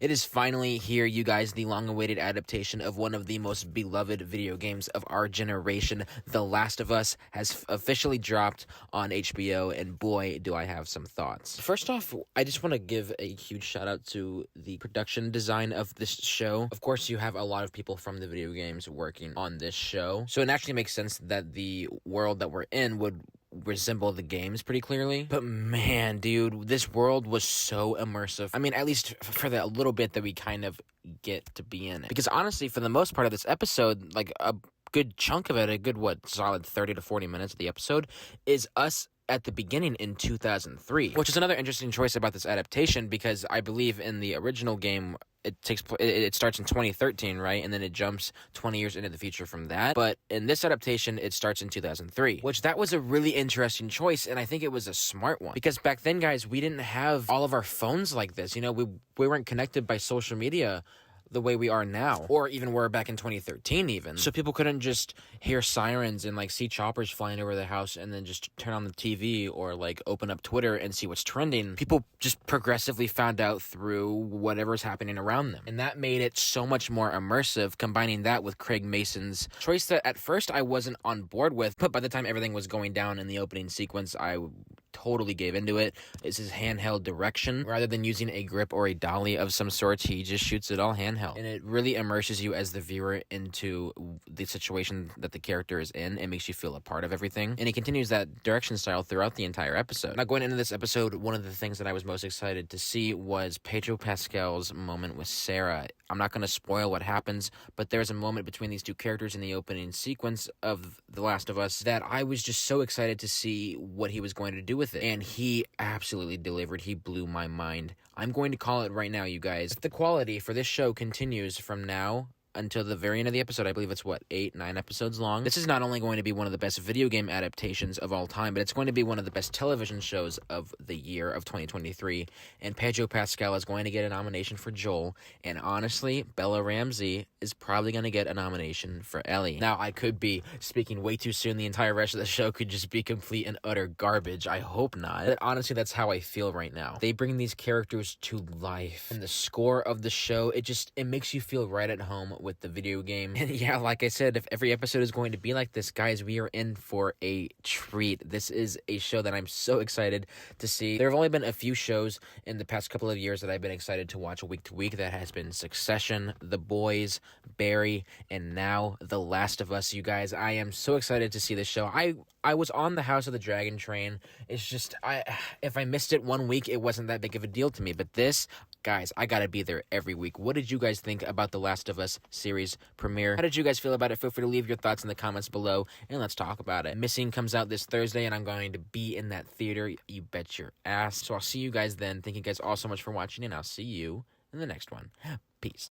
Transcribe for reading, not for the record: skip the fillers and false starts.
It is finally here, you guys, the long-awaited adaptation of one of the most beloved video games of our generation. The Last of Us has officially dropped on HBO, and boy, do I have some thoughts. First off, I just want to give a huge shout-out to the production design of this show. Of course, you have a lot of people from the video games working on this show, so it actually makes sense that the world that we're in would resemble the games pretty clearly. But man, dude, this world was so immersive. I mean, at least for the little bit that we kind of get to be in it. Because honestly, for the most part of this episode, like a good chunk of it, a good, solid 30 to 40 minutes of the episode, is us at the beginning in 2003, which is another interesting choice about this adaptation, because I believe in the original game, it starts in 2013, right? And then it jumps 20 years into the future from that. But in this adaptation, it starts in 2003, which that was a really interesting choice. And I think it was a smart one, because back then, guys, we didn't have all of our phones like this. You know, we weren't connected by social media the way we are now, or even were back in 2013 even. So people couldn't just hear sirens and like see choppers flying over the house and then just turn on the TV or like open up Twitter and see what's trending. People just progressively found out through whatever's happening around them. And that made it so much more immersive, combining that with Craig Mason's choice that at first I wasn't on board with, but by the time everything was going down in the opening sequence, I totally gave into it. It's his handheld direction. Rather than using a grip or a dolly of some sort, he just shoots it all handheld. And it really immerses you as the viewer into the situation that the character is in. It makes you feel a part of everything. And he continues that direction style throughout the entire episode. Now, going into this episode, one of the things that I was most excited to see was Pedro Pascal's moment with Sarah. I'm not going to spoil what happens, but there's a moment between these two characters in the opening sequence of The Last of Us that I was just so excited to see what he was going to do with it. And he absolutely delivered. He blew my mind. I'm going to call it right now, you guys. If the quality for this show continues from now until the very end of the episode, I believe it's 8, 9 episodes long. This is not only going to be one of the best video game adaptations of all time, but it's going to be one of the best television shows of the year of 2023. And Pedro Pascal is going to get a nomination for Joel. And honestly, Bella Ramsey is probably going to get a nomination for Ellie. Now, I could be speaking way too soon. The entire rest of the show could just be complete and utter garbage. I hope not. But honestly, that's how I feel right now. They bring these characters to life. And the score of the show, it makes you feel right at home with the video game. And yeah, like I said, if every episode is going to be like this, guys, we are in for a treat. This is a show that I'm so excited to see. There have only been a few shows in the past couple of years that I've been excited to watch week to week. That has been Succession, The Boys, Barry, and now The Last of Us. You guys, I am so excited to see this show. I was on the House of the Dragon train. It's just, if I missed it one week, it wasn't that big of a deal to me. But this, guys, I gotta be there every week. What did you guys think about The Last of Us series premiere? How did you guys feel about it? Feel free to leave your thoughts in the comments below, and let's talk about it. Missing comes out this Thursday, and I'm going to be in that theater. You bet your ass. So I'll see you guys then. Thank you guys all so much for watching, and I'll see you in the next one. Peace.